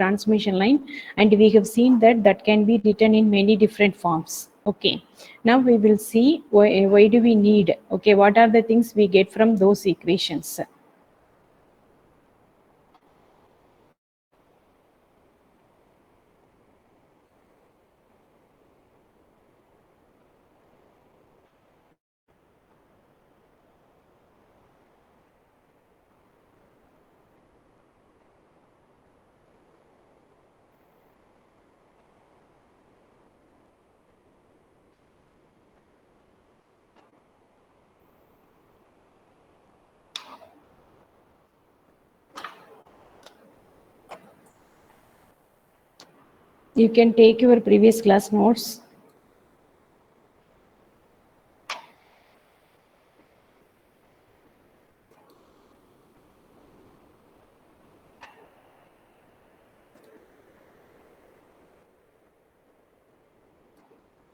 transmission line, and we have seen that that can be written in many different forms. Okay, now we will see why do we need, okay, what are the things we get from those equations. You can take your previous class notes.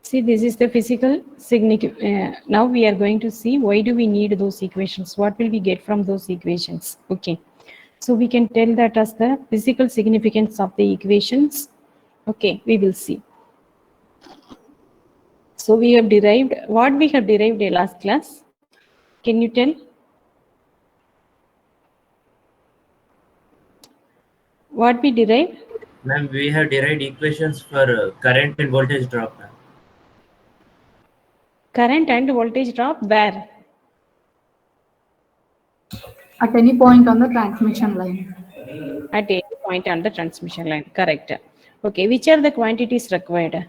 See, this is the physical significance. Now we are going to see why do we need those equations? What will we get from those equations? Okay, so we can tell that as the physical significance of the equations. Okay, we will see. So we have derived, what we have derived in last class? Can you tell? What we derived? Ma'am, we have derived equations for current and voltage drop. Ma'am. Current and voltage drop where? At any point on the transmission line. At any point on the transmission line, correct. Okay, which are the quantities required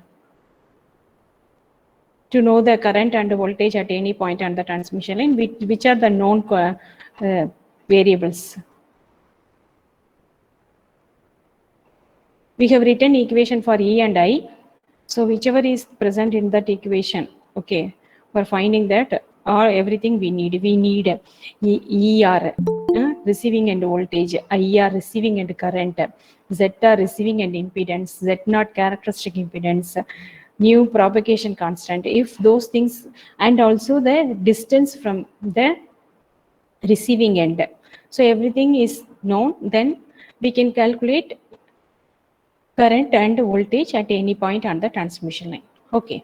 to know the current and voltage at any point on the transmission line? Which are the known variables? We have written equation for E and I. So whichever is present in that equation, okay, for finding that or everything we need ER, receiving and voltage, IR receiving and current, ZR receiving and impedance, Z0 characteristic impedance, new propagation constant. If those things, and also the distance from the receiving end. So everything is known, then we can calculate current and voltage at any point on the transmission line. Okay.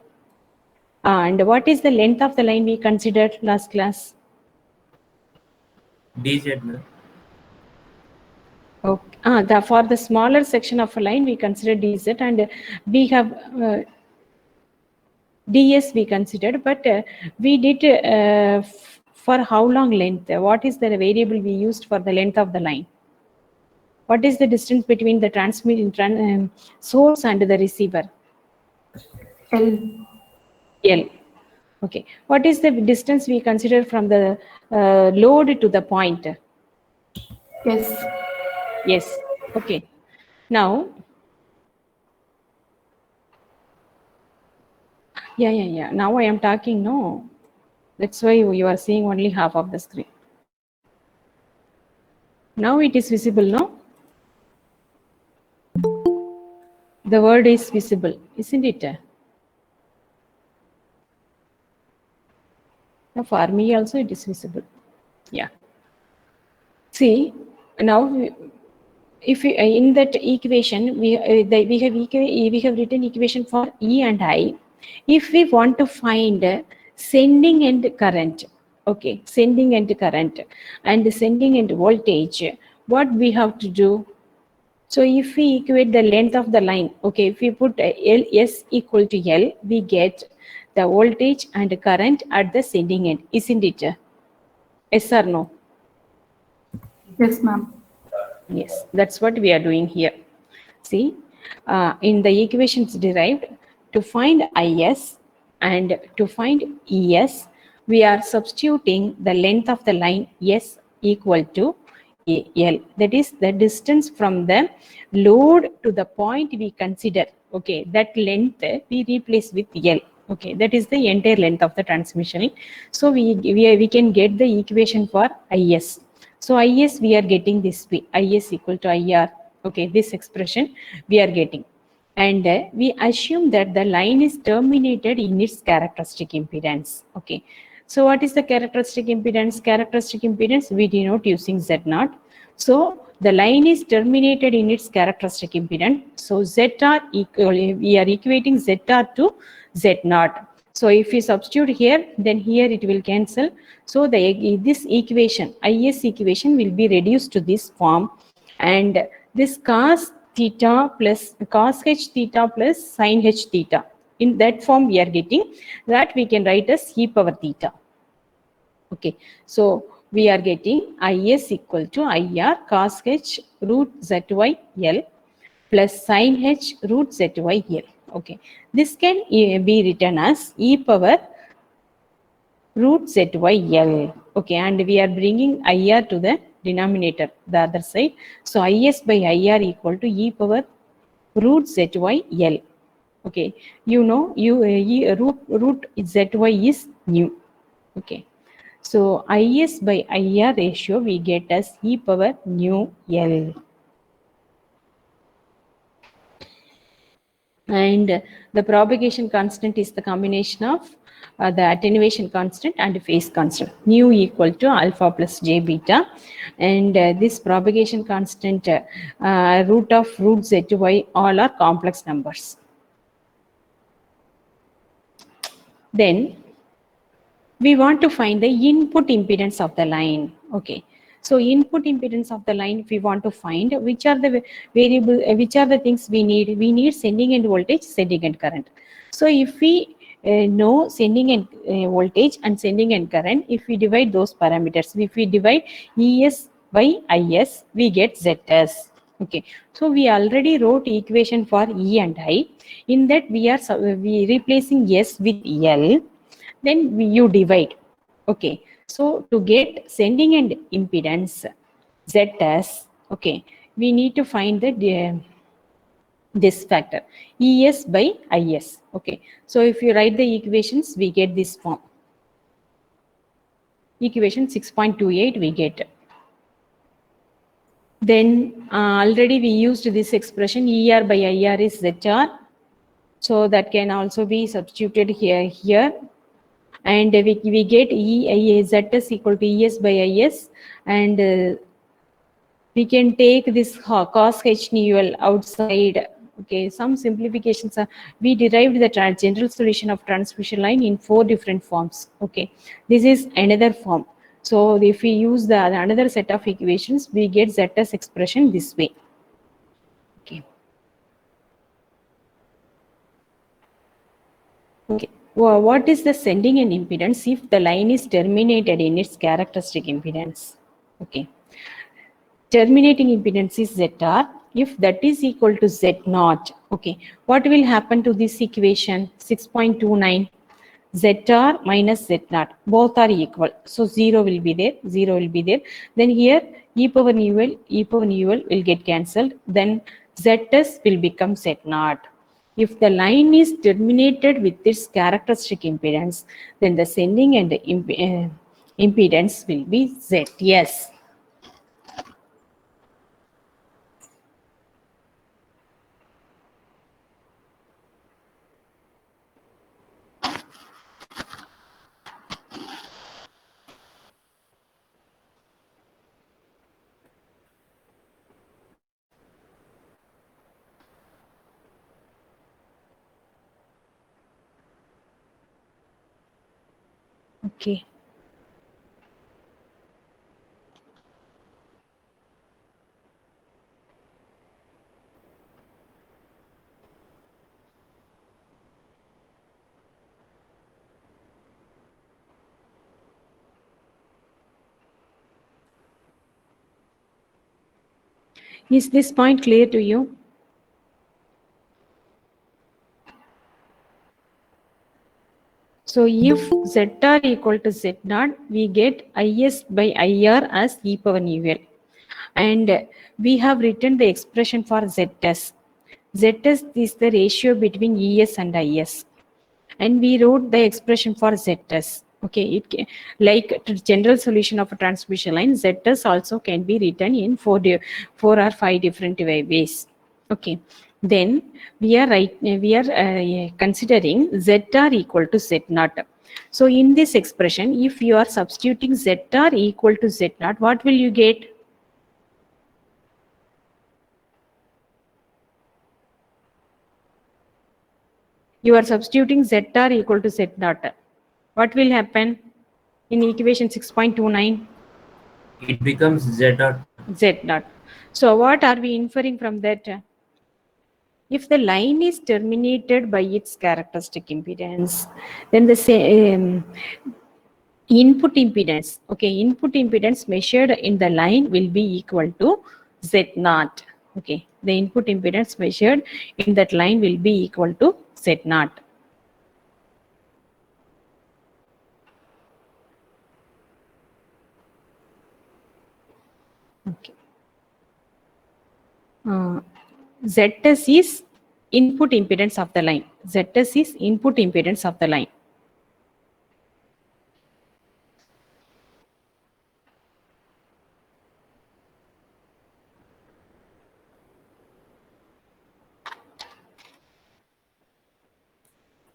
And what is the length of the line we considered last class? DZ, ma'am. Okay. For the smaller section of a line, we consider DZ, and we have DS we considered, but we did for how long length? What is the variable we used for the length of the line? What is the distance between the source and the receiver? L. L. Okay. What is the distance we consider from the load to the point? Yes. Yes. Okay. Now, yeah. Now I am talking, no. That's why you are seeing only half of the screen. Now it is visible, no? The word is visible, isn't it? Now for me also it is visible. Yeah. See, now if we, in that equation we have written equation for E and I. If we want to find sending end current, okay, sending end current and sending end voltage, what we have to do? So if we equate the length of the line, okay, if we put S equal to L, we get the voltage and current at the sending end, isn't it? Yes or no? Yes, ma'am. Yes, that's what we are doing here. See, in the equations derived, to find IS and to find ES, we are substituting the length of the line S equal to L. That is the distance from the load to the point we consider. Okay, that length we replace with L. Okay, that is the entire length of the transmission. So we can get the equation for IS. So IS we are getting this way, IS equal to IR. Okay, this expression we are getting. And we assume that the line is terminated in its characteristic impedance. Okay, so what is the characteristic impedance? Characteristic impedance we denote using Z0. So the line is terminated in its characteristic impedance. So ZR equal, we are equating ZR to Z0. So if we substitute here, then here it will cancel. So this equation, IS equation, will be reduced to this form, and this cos theta plus cos h theta plus sin h theta, in that form we are getting, that we can write as e power theta. Okay, so we are getting IS equal to IR cos h root ZY L plus sin h root ZY L. Okay, this can be written as e power root ZYL. Okay, and we are bringing IR to the denominator, the other side. So IS by IR equal to e power root ZYL. Okay, you know, root ZY is new. Okay, so IS by IR ratio we get as e power nu L. And the propagation constant is the combination of the attenuation constant and phase constant, nu equal to alpha plus j beta, and this propagation constant root of root zy, all are complex numbers. Then we want to find the input impedance of the line. Okay, so input impedance of the line, if we want to find, which are the variable, which are the things we need? We need sending end voltage, sending end current. So if we know sending end voltage and sending end current, if we divide those parameters, if we divide ES by IS, we get ZS. Okay, so we already wrote equation for E and I. In that we are replacing S with L. Then you divide. Okay, so to get sending end impedance ZS, okay, we need to find the this factor ES by IS. Okay, so if you write the equations, we get this form. Equation 6.28 we get. Then already we used this expression, ER by IR is ZR. So that can also be substituted here. And we get ZS equal to ES by IS, and we can take this cos h nu outside. Okay, some simplifications are, we derived the general solution of transmission line in 4 different forms. Okay, this is another form. So if we use the another set of equations, we get ZS expression this way. Okay. Okay. Well, what is the sending end impedance if the line is terminated in its characteristic impedance? Okay. Terminating impedance is ZR. If that is equal to Z0, okay, what will happen to this equation 6.29? ZR minus Z0, both are equal. So 0 will be there, 0 will be there. Then here e power nu L will get cancelled. Then ZS will become Z0. If the line is terminated with its characteristic impedance, then the sending end impedance will be ZS. Okay. Is this point clear to you? So if ZR equal to Z0, we get IS by IR as e power nu L. And we have written the expression for ZS. ZS is the ratio between ES and IS. And we wrote the expression for ZS. Okay, like general solution of a transmission line, ZS also can be written in 4 or 5 different ways. Okay, then we are considering ZR equal to Z0. So in this expression, if you are substituting ZR equal to Z0, what will you get? You are substituting ZR equal to Z dot. What will happen in equation 6.29? It becomes Z dot. Z dot. So what are we inferring from that? If the line is terminated by its characteristic impedance, then the input impedance, okay, input impedance measured in the line will be equal to Z naught. Okay, the input impedance measured in that line will be equal to Z naught. Okay. ZS is input impedance of the line. ZS is input impedance of the line.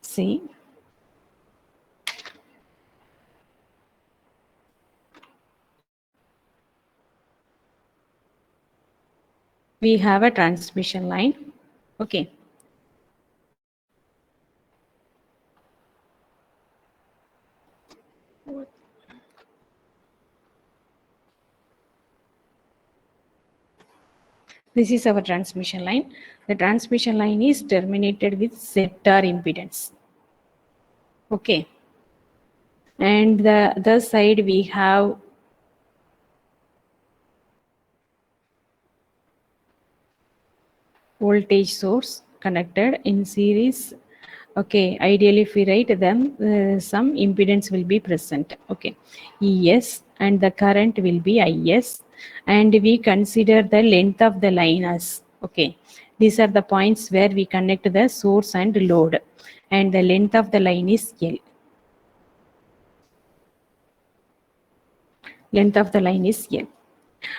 See, we have a transmission line. Okay. This is our transmission line. The transmission line is terminated with ZR impedance. Okay. And the other side we have voltage source connected in series. Okay, ideally if we write them, some impedance will be present. Okay, ES and the current will be IS, and we consider the length of the line as, okay, these are the points where we connect the source and load, and the length of the line is L. Length of the line is L.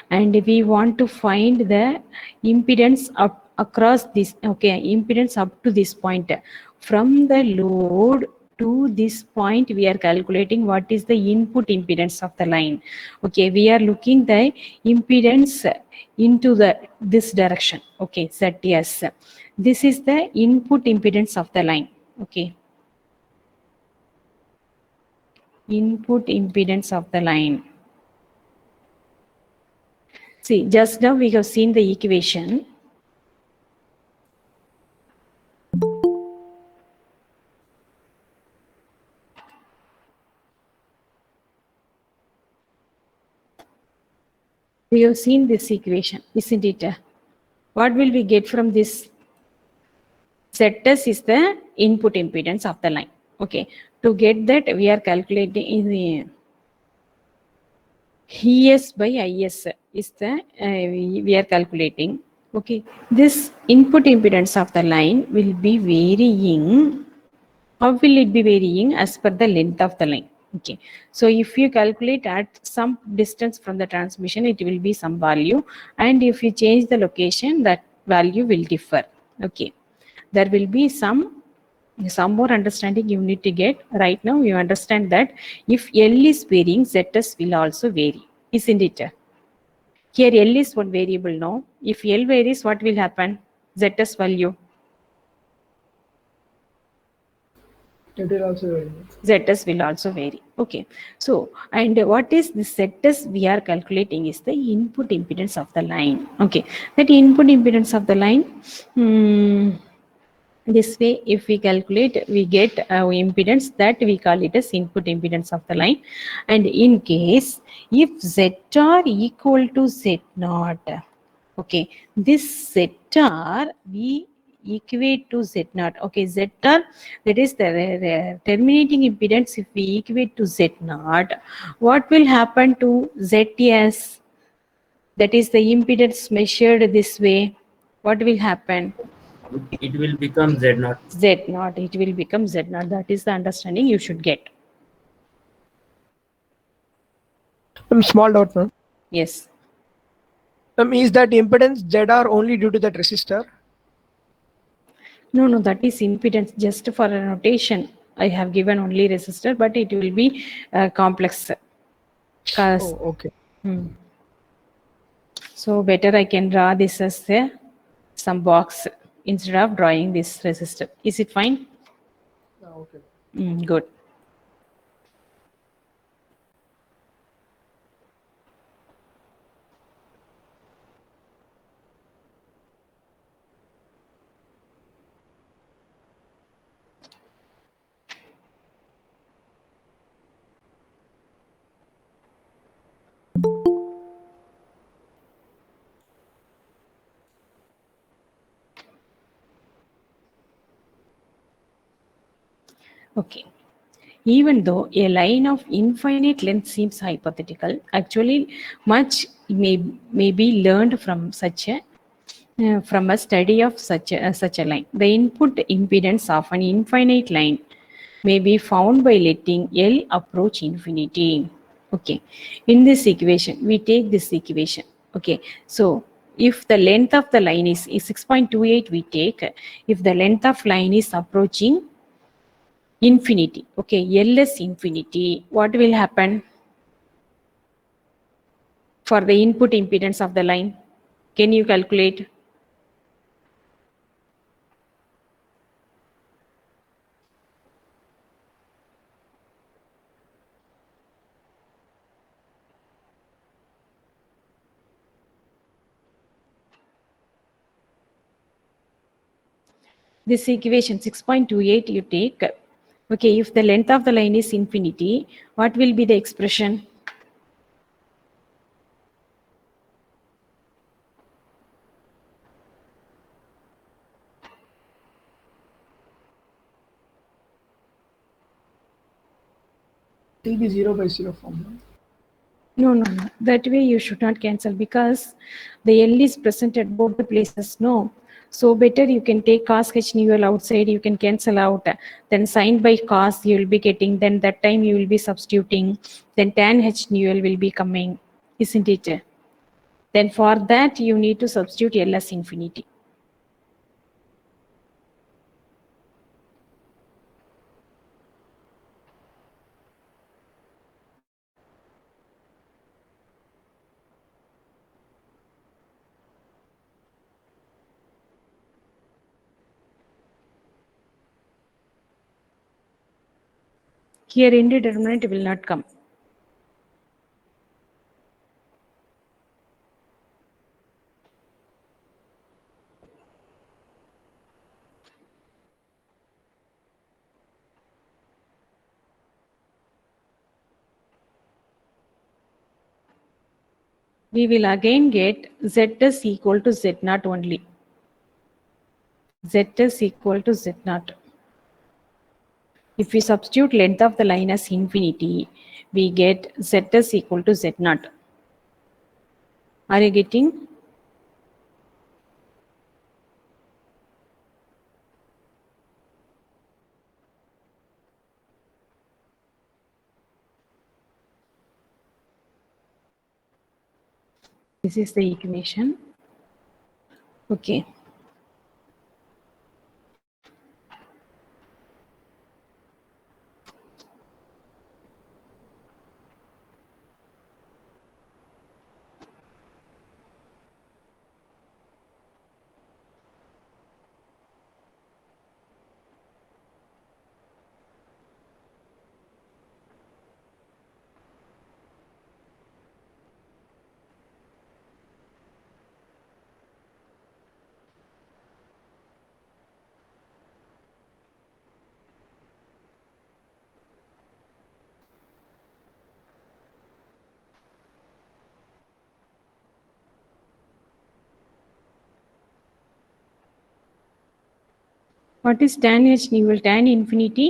And we want to find the impedance up across this, okay, impedance up to this point. From the load to this point, we are calculating what is the input impedance of the line. Okay, we are looking the impedance into this direction. Okay, ZS. This is the input impedance of the line. Okay, input impedance of the line. See, just now we have seen the equation. We have seen this equation, isn't it? What will we get from this? ZS is the input impedance of the line. Okay, to get that, we are calculating in the ES by IS is the we are calculating. Okay, this input impedance of the line will be varying. How will it be varying? As per the length of the line. Okay, so if you calculate at some distance from the transmission, it will be some value, and if you change the location, that value will differ. Okay, there will be some more understanding you need to get. Right now you understand that if L is varying, ZS will also vary, isn't it? Here L is one variable. No, if L varies, what will happen? ZS value, It will also vary. ZS will also vary. Okay, so and what is the ZS we are calculating is the input impedance of the line. Okay, that input impedance of the line, this way if we calculate, we get impedance that we call it as input impedance of the line. And in case if ZR equal to Z naught, okay, this ZR we equate to Z naught. Okay, ZR, that is the terminating impedance. If we equate to Z naught, what will happen to ZS? That is the impedance measured this way. What will happen? It will become Z naught. Z naught. It will become Z naught. That is the understanding you should get. Small doubt, ma'am. Yes. Is that impedance ZR only due to that resistor? No, that is impedance. Just for a notation, I have given only resistor, but it will be complex. Oh, okay. So better I can draw this as some box instead of drawing this resistor. Is it fine? Okay. Good. Okay. Even though a line of infinite length seems hypothetical, actually may be learned from a study of such a line. The input impedance of an infinite line may be found by letting L approach infinity. Okay. In this equation, we take this equation. Okay. So if the length of the line is 6.28, we take if the length of line is approaching infinity. Okay, L is infinity. What will happen for the input impedance of the line? Can you calculate? This equation 6.28 you take. Okay, if the length of the line is infinity, what will be the expression? It will be 0/0 formula. No. That way you should not cancel because the L is present at both the places. No. So better you can take cos h nu L outside, you can cancel out. Then sin by cos you will be getting, then that time you will be substituting. Then tan h nu L will be coming, isn't it? Then for that you need to substitute L as infinity. Here indeterminate will not come. We will again get Z is equal to Z naught only. Z is equal to Z naught. If we substitute length of the line as infinity, we get Z is equal to Z naught. Are you getting? This is the equation. Okay. What is tan h nu L? Tan infinity?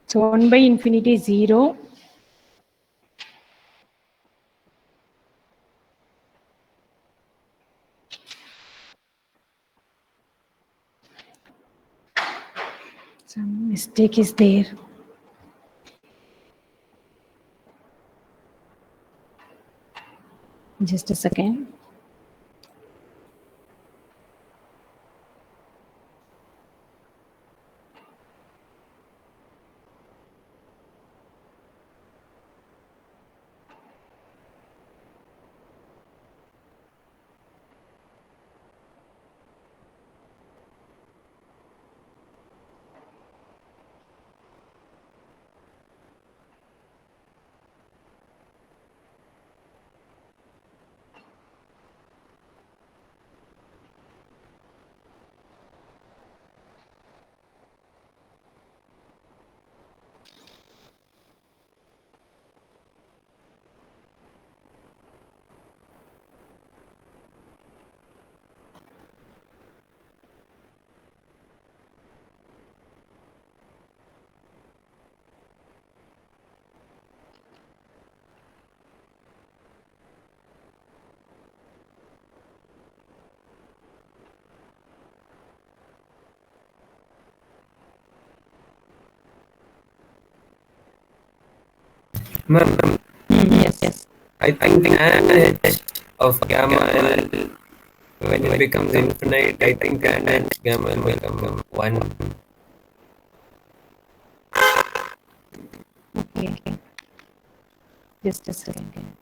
So 1 by infinity is 0. Some mistake is there. Just a second. Ma'am, Yes. I think tan h of gamma L, when it becomes infinite, I think tan h gamma L will become 1. Okay. Just a second.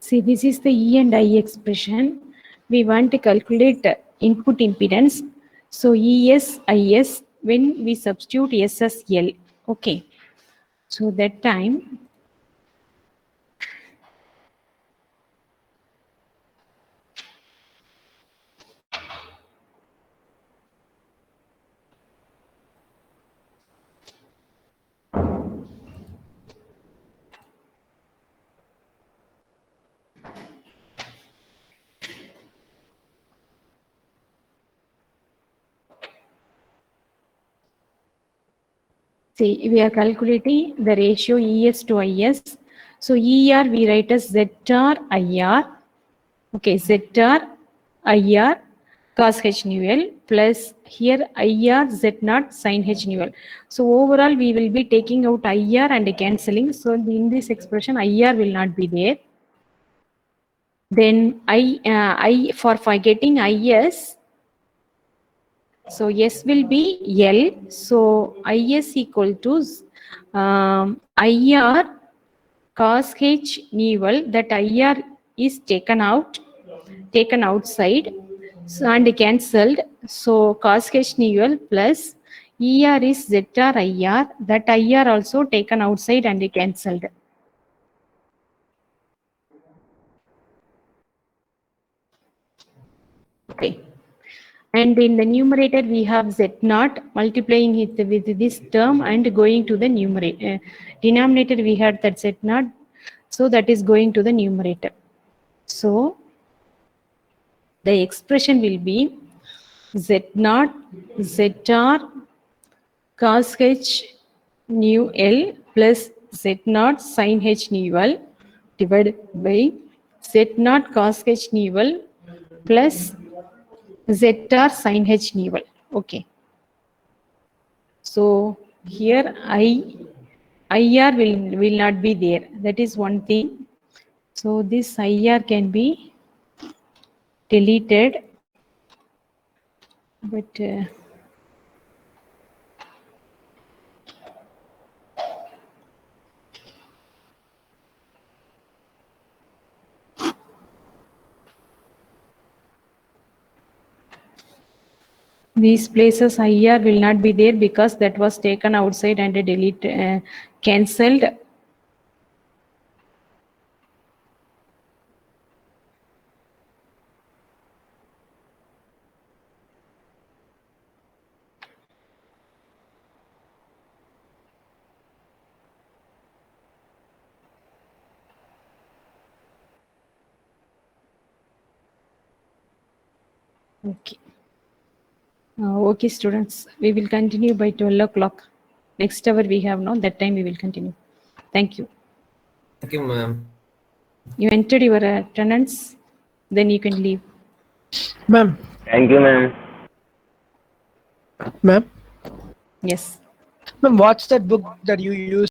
See, this is the E and I expression. We want to calculate input impedance. So ES, IS, when we substitute S as L. Okay. So that time, see, we are calculating the ratio ES to IS. So ER we write as ZR IR. Okay, ZR IR cos H nu L plus here IR Z naught sin H nu L. So overall we will be taking out IR and cancelling. So in this expression IR will not be there. Then I for getting IS, so S will be L. So IS equal to IR cos H nu L. That IR is taken outside, so, and cancelled. So cos H nu L plus ER is ZR IR. That IR also taken outside and cancelled. Okay. And in the numerator, we have Z naught multiplying it with this term and going to the numerator. Denominator, we had that Z naught. So that is going to the numerator. So the expression will be Z naught ZR cos H nu L plus Z naught sin H nu L divided by Z naught cos H nu L plus ZR sin H nu L. Okay. So here IR will not be there. That is one thing. So this IR can be deleted. But these places IR will not be there because that was taken outside and cancelled. Okay. Okay, students, we will continue by 12 o'clock. Next hour we have now, that time we will continue. Thank you. Thank you, ma'am. You entered your attendance, then you can leave. Ma'am. Thank you, ma'am. Ma'am. Yes. Ma'am, what's that book that you use